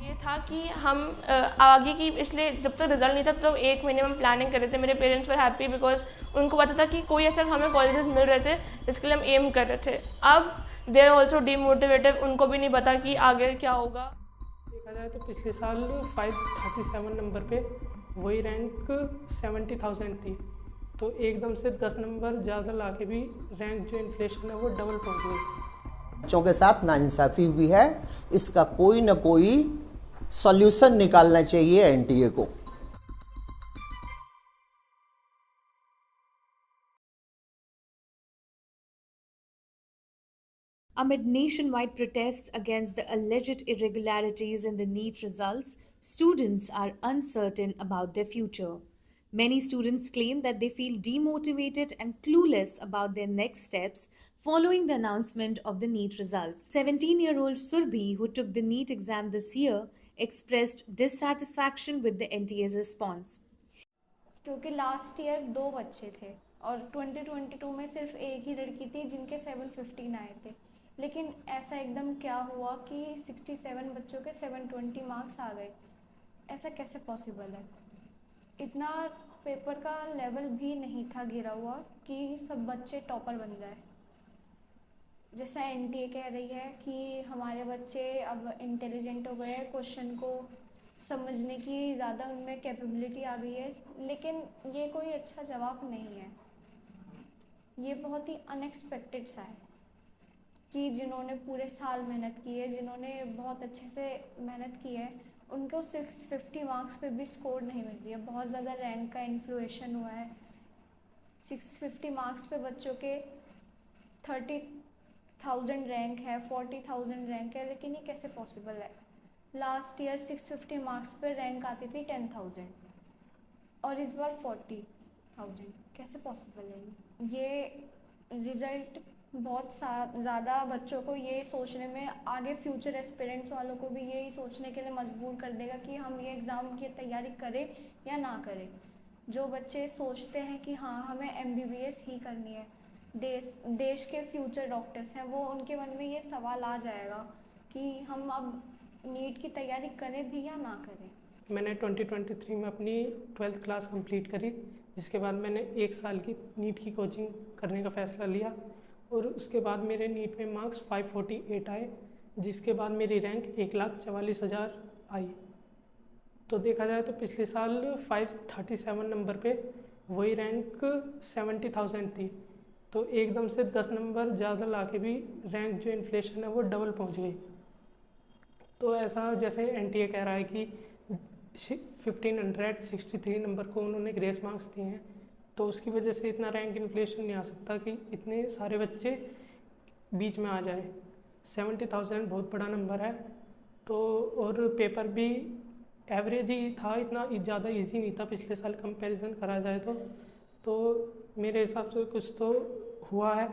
ये था कि हम आगे की, इसलिए जब तक रिजल्ट नहीं था तो 1 महीने में हम प्लानिंग कर रहे थे। मेरे पेरेंट्स वर हैप्पी बिकॉज उनको पता था कि कोई ऐसा हमें कॉलेजेस मिल रहे थे जिसके लिए हम एम कर रहे थे। अब दे आर ऑल्सो डीमोटिवेटेड, उनको भी नहीं पता कि आगे क्या होगा। देखा जाए तो पिछले साल 537 नंबर पे वही रैंक 70,000 थी, तो एकदम से 10 नंबर ज़्यादा ला के भी रैंक जो इन्फ्लेशन है वो डबल पहुंच गई। बच्चों के साथ नाइंसाफ़ी भी है, इसका कोई ना कोई सॉल्यूशन निकालना चाहिए एनटीए को। Amid nationwide protests against the alleged irregularities in the NEET results, students are uncertain about their future. Many students claim that they feel demotivated and clueless about their next steps following the announcement of the NEET results. 17-year-old Surbhi, who took the NEET exam this year, expressed dissatisfaction with the NTA's response. क्योंकि last year 2 बच्चे थे और 2022 में सिर्फ एक ही लड़की थी जिनके 715 आए थे, लेकिन ऐसा एकदम क्या हुआ कि 67 बच्चों के 720 मार्क्स आ गए। ऐसा कैसे पॉसिबल है? इतना पेपर का लेवल भी नहीं था गिरा हुआ कि सब बच्चे टॉपर बन जाए। जैसा एनटीए कह रही है कि हमारे बच्चे अब इंटेलिजेंट हो गए हैं, क्वेश्चन को समझने की ज़्यादा उनमें कैपेबिलिटी आ गई है, लेकिन ये कोई अच्छा जवाब नहीं है। ये बहुत ही अनएक्सपेक्टेड सा है कि जिन्होंने पूरे साल मेहनत की है, जिन्होंने बहुत अच्छे से मेहनत की है, उनको 650 मार्क्स पे भी स्कोर नहीं मिल रही है। बहुत ज़्यादा रैंक का इन्फ्लुएशन हुआ है। 650 मार्क्स पे बच्चों के 30,000 रैंक है, 40,000 रैंक है, लेकिन ये कैसे पॉसिबल है? लास्ट ईयर 650 मार्क्स पे रैंक आती थी 10,000 और इस बार 40,000। कैसे पॉसिबल है? ये रिज़ल्ट बहुत ज़्यादा बच्चों को ये सोचने में, आगे फ्यूचर एस्पिरेंट्स वालों को भी यही सोचने के लिए मजबूर कर देगा कि हम ये एग्ज़ाम की तैयारी करें या ना करें। जो बच्चे सोचते हैं कि हाँ हमें MBBS ही करनी है, देश के फ्यूचर डॉक्टर्स हैं, वो उनके मन में ये सवाल आ जाएगा कि हम अब नीट की तैयारी करें भी या ना करें। मैंने 2023 में अपनी 12th क्लास कंप्लीट करी, जिसके बाद मैंने 1 साल की नीट की कोचिंग करने का फ़ैसला लिया और उसके बाद मेरे नीट में मार्क्स 548 आए, जिसके बाद मेरी रैंक 1,44,000 आई। तो देखा जाए तो पिछले साल 537 नंबर पे वही रैंक 70,000 थी, तो एकदम से 10 नंबर ज़्यादा ला के भी रैंक जो इन्फ्लेशन है वो डबल पहुंच गई। तो ऐसा जैसे एनटीए कह रहा है कि 1563 नंबर को उन्होंने ग्रेस मार्क्स दिए हैं, तो उसकी वजह से इतना रैंक इन्फ्लेशन नहीं आ सकता कि इतने सारे बच्चे बीच में आ जाए। 70,000 बहुत बड़ा नंबर है। तो और पेपर भी एवरेज ही था, इतना ज़्यादा इजी नहीं था पिछले साल कंपैरिजन करा जाए तो मेरे हिसाब से कुछ तो हुआ है।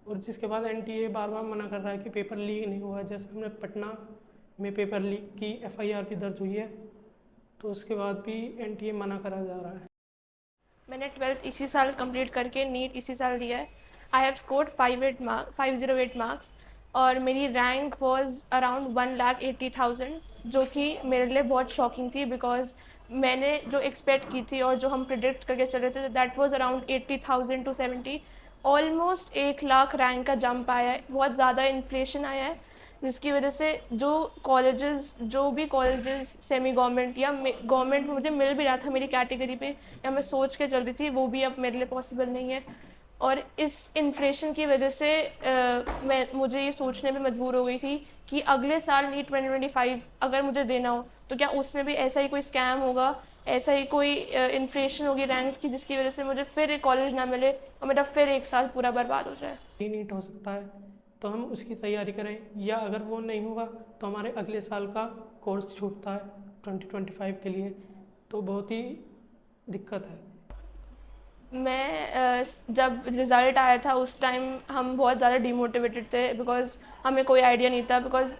और जिसके बाद एनटीए बार बार मना कर रहा है कि पेपर लीक नहीं हुआ। जैसे हमने पटना में पेपर लीक की FIR भी दर्ज हुई है, तो उसके बाद भी एनटीए मना करा जा रहा है। मैंने 12th इसी साल कंप्लीट करके नीट इसी साल दिया है। आई हैव स्कोर्ड 508 मार्क्स और मेरी रैंक वाज अराउंड 1,80,000, जो कि मेरे लिए बहुत शॉकिंग थी बिकॉज मैंने जो एक्सपेक्ट की थी और जो हम प्रिडिक्ट करके चल रहे थे that was around 80,000 to 70। Almost 1 lakh rank का जंप आया है। बहुत ज़्यादा इन्फ्लेशन आया है, जिसकी वजह से जो भी कॉलेजेस सेमी गवर्नमेंट या गवर्नमेंट में मुझे मिल भी रहा था मेरी कैटेगरी पे या मैं सोच के चल रही थी, वो भी अब मेरे लिए पॉसिबल नहीं है। और इस इन्फ्लेशन की वजह से मुझे ये सोचने में मजबूर हो गई थी कि अगले साल नीट 2025 अगर मुझे देना हो तो क्या उसमें भी ऐसा ही कोई स्कैम होगा, ऐसा ही कोई इन्फ्लेशन होगी रैंक्स की, जिसकी वजह से मुझे फिर एक कॉलेज ना मिले और मेरा फिर 1 साल पूरा बर्बाद हो जाए। नीट हो सकता है तो हम उसकी तैयारी करें, या अगर वो नहीं होगा तो हमारे अगले साल का कोर्स छूटता है 2025 के लिए, तो बहुत ही दिक्कत है। मैं जब रिज़ल्ट आया था उस टाइम हम बहुत ज़्यादा डिमोटिवेटेड थे बिकॉज़ हमें कोई आइडिया नहीं था। बिकॉज़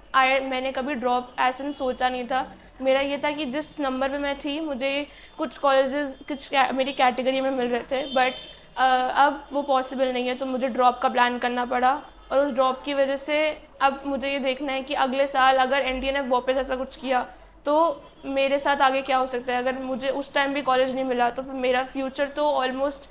मैंने कभी ड्रॉप ऐसे सोचा नहीं था। मेरा ये था कि जिस नंबर पे मैं थी मुझे कुछ कॉलेजेस मेरी कैटेगरी में मिल रहे थे, बट अब वो पॉसिबल नहीं है, तो मुझे ड्रॉप का प्लान करना पड़ा। और उस ड्रॉप की वजह से अब मुझे ये देखना है कि अगले साल अगर एनटीए ने वापस ऐसा कुछ किया तो मेरे साथ आगे क्या हो सकता है? अगर मुझे उस टाइम भी कॉलेज नहीं मिला तो फिर मेरा फ्यूचर तो ऑलमोस्ट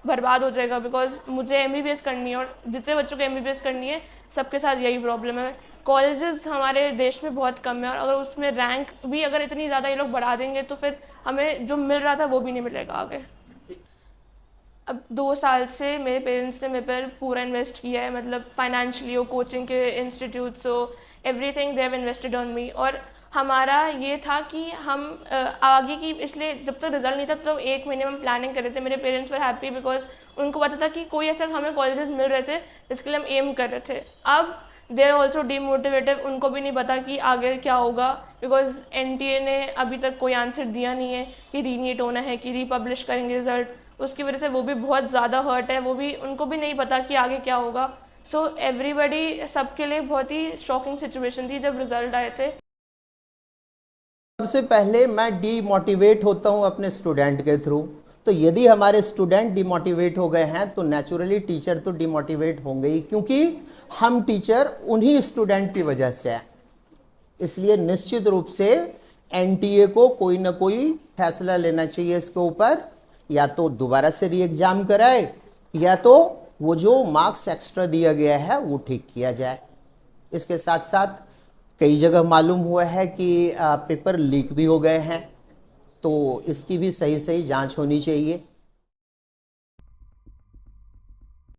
बर्बाद हो जाएगा, बिकॉज मुझे एमबीबीएस करनी है और जितने बच्चों को एमबीबीएस करनी है सबके साथ यही प्रॉब्लम है। कॉलेजेस हमारे देश में बहुत कम है और अगर उसमें रैंक भी अगर इतनी ज़्यादा ये लोग बढ़ा देंगे तो फिर हमें जो मिल रहा था वो भी नहीं मिलेगा आगे। अब 2 साल से मेरे पेरेंट्स ने मेरे पर पूरा इन्वेस्ट किया है, मतलब फाइनेंशियली हो, कोचिंग के इंस्टीट्यूट्स हो, everything they have invested on me. और हमारा ये था कि हम आगे की, इसलिए जब तक रिजल्ट नहीं था तो 1 महीने में हम प्लानिंग कर रहे थे। मेरे पेरेंट्स वर हैप्पी बिकॉज उनको पता था कि कोई ऐसा हमें कॉलेजेस मिल रहे थे जिसके लिए हम एम कर रहे थे। अब दे आर ऑल्सो डीमोटिवेटेड, उनको भी नहीं पता कि आगे क्या होगा, बिकॉज एनटीए ने अभी तक कोई आंसर दिया नहीं है कि रीनीट होना है, कि रीपब्लिश करेंगे रिजल्ट। उसकी वजह से वो भी बहुत ज़्यादा हर्ट है, वो भी, उनको भी नहीं पता कि आगे क्या होगा। सो एवरीबडी, सबके लिए बहुत ही शॉकिंग सिचुएशन थी जब रिजल्ट आए थे। सबसे पहले मैं डीमोटिवेट होता हूं अपने स्टूडेंट के थ्रू। तो यदि हमारे स्टूडेंट डिमोटिवेट हो गए हैं तो नेचुरली टीचर तो डिमोटिवेट होंगे ही, क्योंकि हम टीचर उन्हीं स्टूडेंट की वजह से हैं। इसलिए निश्चित रूप से एनटीए को कोई ना कोई फैसला लेना चाहिए इसके ऊपर, या तो दोबारा से री एग्जाम कराए या तो वो जो मार्क्स एक्स्ट्रा दिया गया है वो ठीक किया जाए। इसके साथ साथ कई जगह मालूम हुआ है कि पेपर लीक भी हो गए हैं, तो इसकी भी सही सही जांच होनी चाहिए।